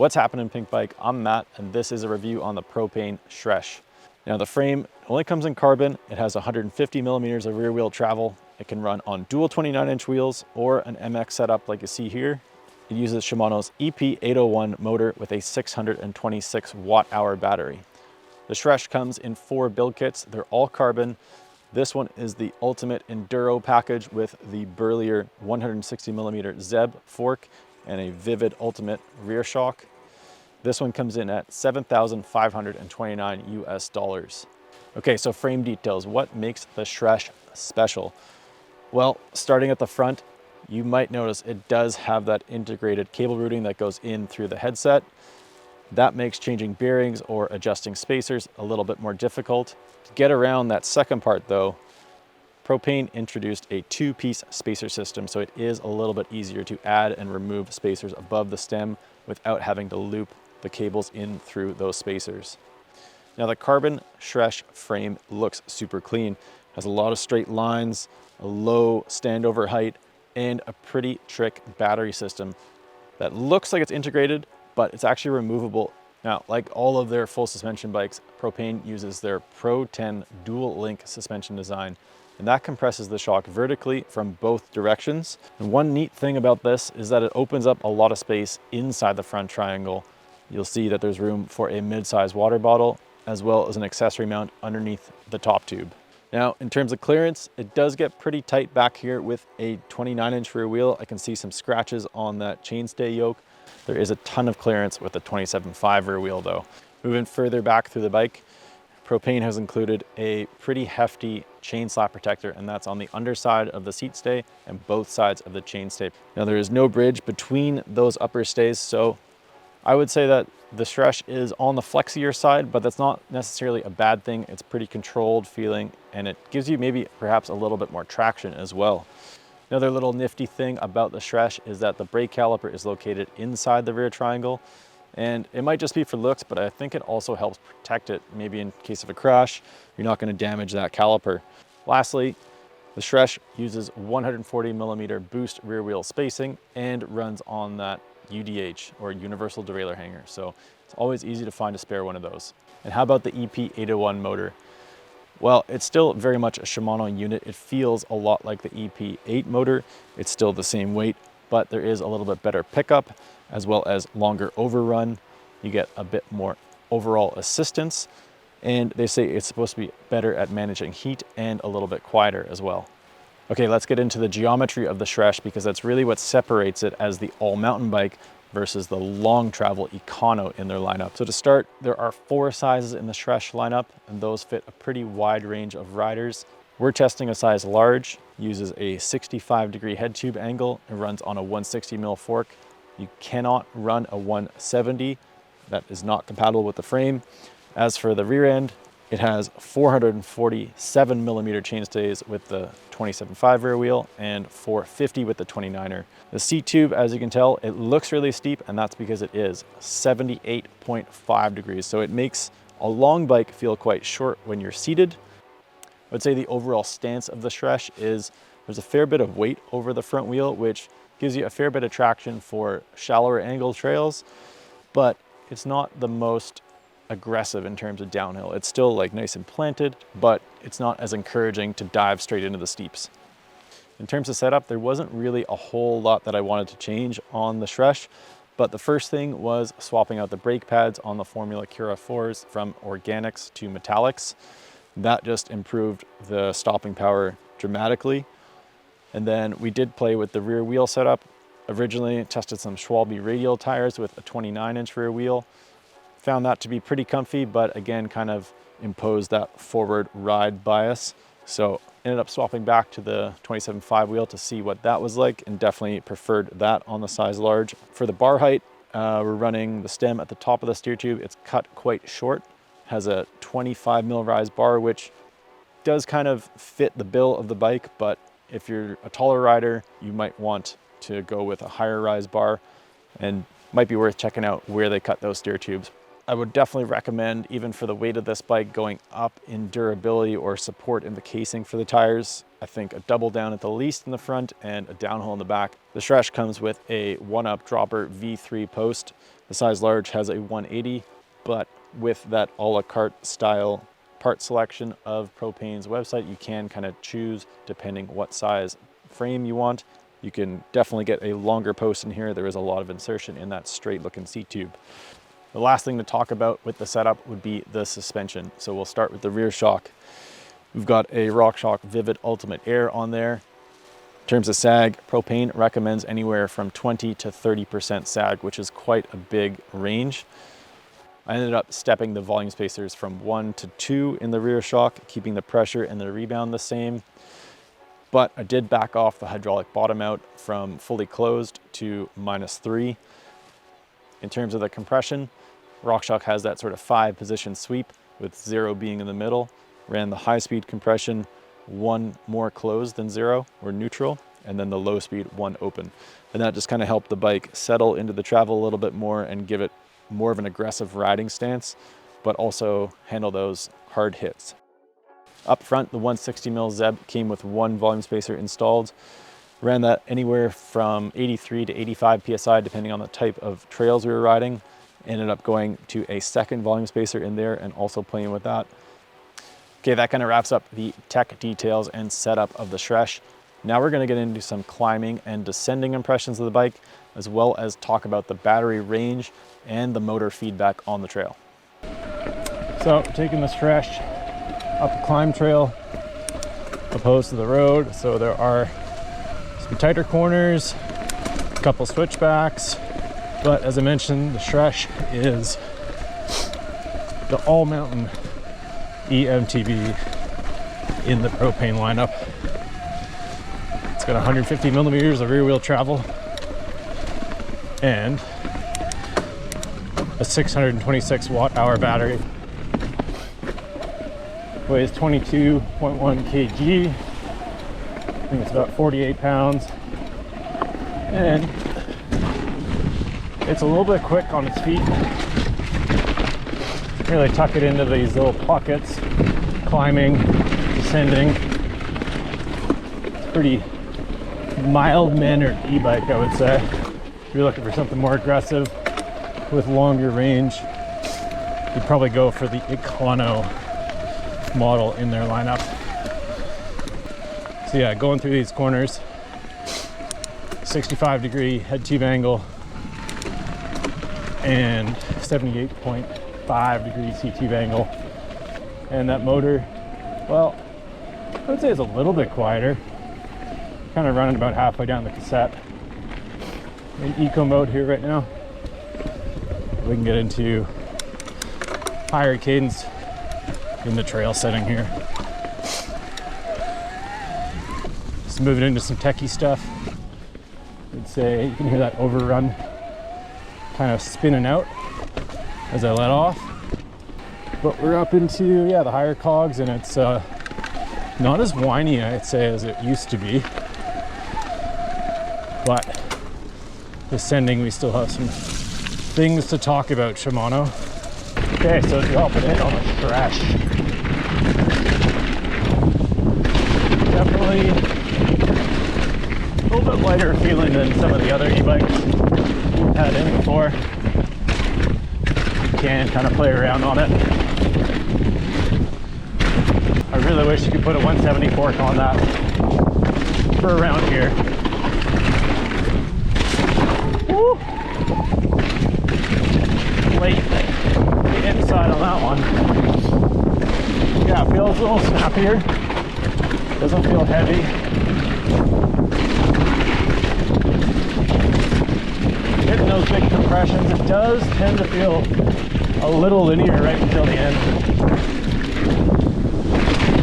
What's happening, Pinkbike? I'm Matt, and this is a review on the Propain Sresh. Now the frame only comes in carbon. It has 150 millimeters of rear wheel travel. It can run on dual 29-inch wheels or an MX setup like you see here. It uses Shimano's EP801 motor with a 626 watt-hour battery. The Sresh comes in 4 build kits. They're all carbon. This one is the ultimate enduro package with the burlier 160 millimeter Zeb fork and a Vivid Ultimate rear shock. This one comes in at $7,529 US. Okay, so frame details. What makes the Sresh special? Well, starting at the front, you might notice it does have that integrated cable routing that goes in through the headset. That makes changing bearings or adjusting spacers a little bit more difficult. To get around that second part though, Propain introduced a 2-piece spacer system, so it is a little bit easier to add and remove spacers above the stem without having to loop the cables in through those spacers. Now the carbon Sresh frame looks super clean. It has a lot of straight lines, a low standover height, and a pretty trick battery system that looks like it's integrated, but it's actually removable. Now, like all of their full suspension bikes, Propain uses their Pro 10 dual link suspension design, and that compresses the shock vertically from both directions. And one neat thing about this is that it opens up a lot of space inside the front triangle. You'll see that there's room for a mid-size water bottle, as well as an accessory mount underneath the top tube. Now, in terms of clearance, it does get pretty tight back here with a 29-inch rear wheel. I can see some scratches on that chainstay yoke. There is a ton of clearance with the 27.5 rear wheel though. Moving further back through the bike, Propain has included a pretty hefty chain slap protector, and that's on the underside of the seat stay and both sides of the chainstay. Now there is no bridge between those upper stays, so I would say that the Sresh is on the flexier side, but that's not necessarily a bad thing. It's pretty controlled feeling, and it gives you maybe perhaps a little bit more traction as well. Another little nifty thing about the Sresh is that the brake caliper is located inside the rear triangle, and it might just be for looks, but I think it also helps protect it. Maybe in case of a crash, you're not going to damage that caliper. Lastly, the Sresh uses 140 millimeter boost rear wheel spacing and runs on that UDH, or universal derailleur hanger. So it's always easy to find a spare one of those. And how about the EP801 motor? Well, it's still very much a Shimano unit. It feels a lot like the EP8 motor. It's still the same weight, but there is a little bit better pickup as well as longer overrun. You get a bit more overall assistance, and they say it's supposed to be better at managing heat and a little bit quieter as well. Okay, let's get into the geometry of the Sresh, because that's really what separates it as the all mountain bike versus the long travel Econo in their lineup. So to start, there are 4 sizes in the Sresh lineup, and those fit a pretty wide range of riders. We're testing a size large, uses a 65-degree head tube angle, and runs on a 160 mil fork. You cannot run a 170, that is not compatible with the frame. As for the rear end, it has 447 millimeter chainstays with the 27.5 rear wheel and 450 with the 29er. The seat tube, as you can tell, it looks really steep, and that's because it is 78.5 degrees. So it makes a long bike feel quite short when you're seated. I would say the overall stance of the Sresh is there's a fair bit of weight over the front wheel, which gives you a fair bit of traction for shallower angle trails, but it's not the most aggressive in terms of downhill. It's still like nice and planted, but it's not as encouraging to dive straight into the steeps. In terms of setup, there wasn't really a whole lot that I wanted to change on the Sresh, but the first thing was swapping out the brake pads on the Formula Cura 4s from organics to metallics. That just improved the stopping power dramatically. And then we did play with the rear wheel setup. Originally tested some Schwalbe radial tires with a 29-inch rear wheel. Found that to be pretty comfy, but again, kind of imposed that forward ride bias. So ended up swapping back to the 27.5 wheel to see what that was like, and definitely preferred that on the size large. For the bar height, we're running the stem at the top of the steer tube. It's cut quite short, has a 25 mil rise bar, which does kind of fit the bill of the bike, but if you're a taller rider, you might want to go with a higher rise bar, and might be worth checking out where they cut those steer tubes. I would definitely recommend, even for the weight of this bike, going up in durability or support in the casing for the tires. I think a double down at the least in the front and a downhole in the back. The Sresh comes with a 1-up dropper V3 post. The size large has a 180, but with that a la carte style part selection of Propain's website, you can kind of choose depending what size frame you want. You can definitely get a longer post in here. There is a lot of insertion in that straight looking seat tube. The last thing to talk about with the setup would be the suspension. So we'll start with the rear shock. We've got a RockShox Vivid Ultimate Air on there. In terms of sag, Propain recommends anywhere from 20 to 30% sag, which is quite a big range. I ended up stepping the volume spacers from 1 to 2 in the rear shock, keeping the pressure and the rebound the same. But I did back off the hydraulic bottom out from fully closed to -3. In terms of the compression, RockShox has that sort of 5-position sweep with 0 being in the middle. Ran the high-speed compression 1 more closed than 0 or neutral, and then the low-speed 1 open. And that just kind of helped the bike settle into the travel a little bit more and give it more of an aggressive riding stance, but also handle those hard hits. Up front, the 160mm Zeb came with 1 volume spacer installed. Ran that anywhere from 83 to 85 PSI, depending on the type of trails we were riding. Ended up going to a second volume spacer in there and also playing with that. Okay, that kind of wraps up the tech details and setup of the Sresh. Now we're gonna get into some climbing and descending impressions of the bike, as well as talk about the battery range and the motor feedback on the trail. So taking the Sresh up a climb trail opposed to the road. So there are some tighter corners, a couple switchbacks, but as I mentioned, the Sresh is the all-mountain eMTB in the Propain lineup. It's got 150 millimeters of rear wheel travel and a 626 watt-hour battery. Weighs 22.1 kg. I think it's about 48 pounds. And it's a little bit quick on its feet. Really tuck it into these little pockets, climbing, descending. It's pretty mild-mannered e-bike, I would say. If you're looking for something more aggressive with longer range, you'd probably go for the Econo model in their lineup. So yeah, going through these corners, 65-degree head tube angle and 78.5-degree seat tube angle. And that motor, well, I would say it's a little bit quieter. Kind of running about halfway down the cassette. In eco mode here right now. We can get into higher cadence in the trail setting here. Just moving into some techie stuff. I'd say you can hear that overrun kind of spinning out as I let off. But we're up into, yeah, the higher cogs, and it's not as whiny, I'd say, as it used to be. But descending, we still have some things to talk about, Shimano. Okay, so dropping in on the Sresh. Definitely a little bit lighter feeling than some of the other e-bikes we've had in before. You can kind of play around on it. I really wish you could put a 170 fork on that for around here. Woo! Late the inside on that one. Yeah, it feels a little snappier. Doesn't feel heavy. Hitting those big compressions, it does tend to feel a little linear right until the end.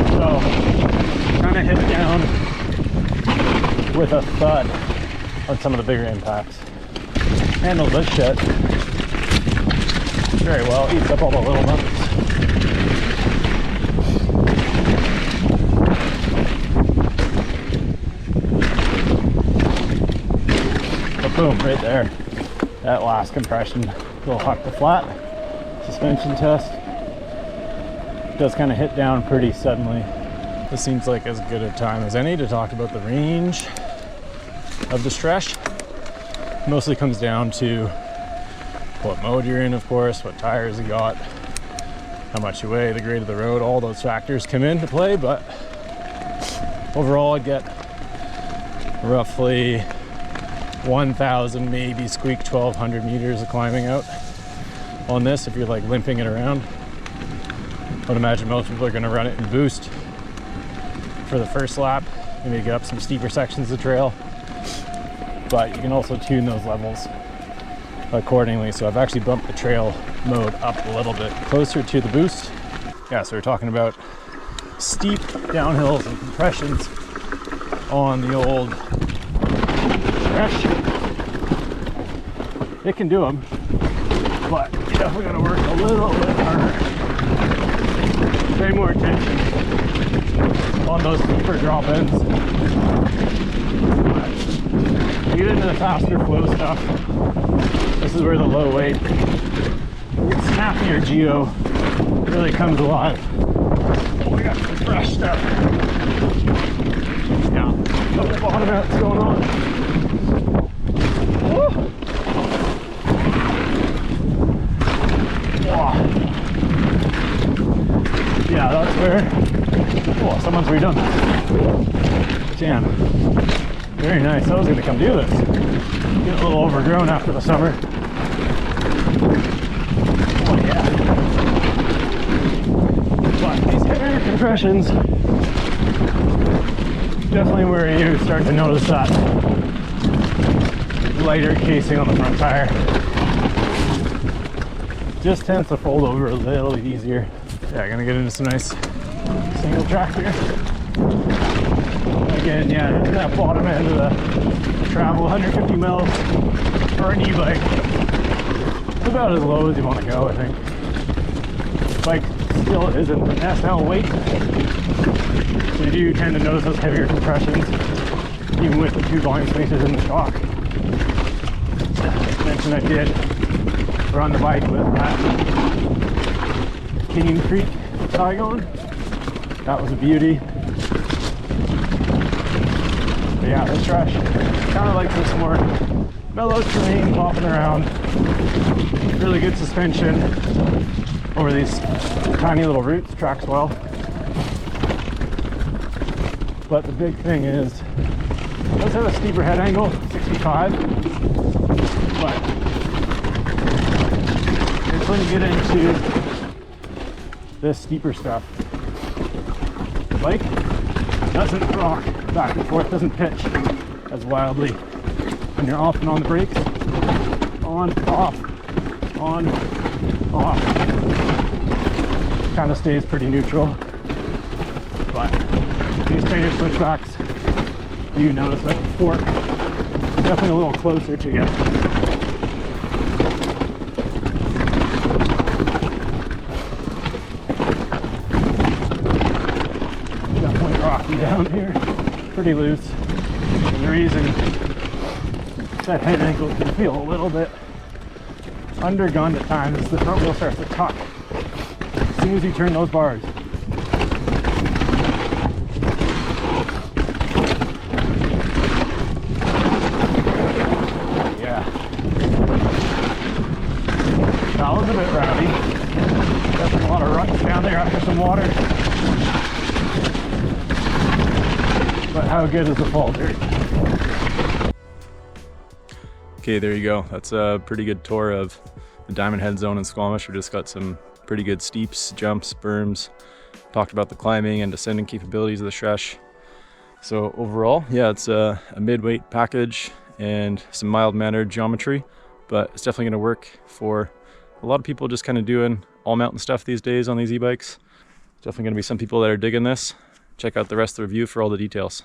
So, kind of hit down with a thud on some of the bigger impacts. Handles this shit very well, eats up all the little numbers. But boom, right there. That last compression will huck the flat. suspension test. It does kind of hit down pretty suddenly. This seems like as good a time as any to talk about the range of the Sresh. Mostly comes down to what mode you're in, of course, what tires you got, how much you weigh, the grade of the road, all those factors come into play, but overall I get roughly 1,000, maybe squeak 1,200 meters of climbing out on this if you're like limping it around. I would imagine most people are going to run it in boost for the first lap, maybe get up some steeper sections of trail, but you can also tune those levels accordingly. So I've actually bumped the trail mode up a little bit closer to the boost. Yeah, so we're talking about steep downhills and compressions on the old Sresh. It can do them, but you definitely got to work a little bit harder. Pay more attention on those steeper drop ends. But you get into the faster flow stuff. This is where the low weight, snapping your geo really comes alive. Oh, we got some fresh stuff. Yeah, look at the bottom of what's going on. Woo! Wow. Yeah, that's where. Oh, someone's redone that. Damn. Very nice. I was going to come do this. Get a little overgrown after the summer. Oh yeah. But these heavier compressions, definitely where you start to notice that lighter casing on the front tire. Just tends to fold over a little easier. Yeah, gonna get into some nice single track here. Again, yeah, that bottom end of the travel, 150 mils for an e-bike. About as low as you want to go, I think. Bike still isn't an SL weight, so you do tend to notice those heavier compressions, even with the 2 volume spacers in the shock. I mentioned I did run the bike with that Cane Creek tag on. That was a beauty. But yeah, this Sresh kind of like this more mellow terrain, popping around. Really good suspension over these tiny little roots, tracks well. But the big thing is, it does have a steeper head angle, 65, but it's when you get into this steeper stuff, the bike doesn't rock back and forth, doesn't pitch as wildly when you're off and on the brakes. On, off, on, off. Kind of stays pretty neutral. But these tighter switchbacks, you notice that the fork definitely a little closer to you. Definitely rocky down here, pretty loose. And the reason that head angle can feel a little bit undergunned at times is the front wheel starts to tuck as soon as you turn those bars. Yeah. That was a bit rowdy. Definitely a lot of ruts down there after some water. But how good is the fall dirt? Okay, there you go. That's a pretty good tour of the Diamond Head Zone in Squamish. We just got some pretty good steeps, jumps, berms. Talked about the climbing and descending capabilities of the Sresh. So overall, yeah, it's a mid-weight package and some mild-mannered geometry, but it's definitely going to work for a lot of people just kind of doing all mountain stuff these days on these e-bikes. Definitely going to be some people that are digging this. Check out the rest of the review for all the details.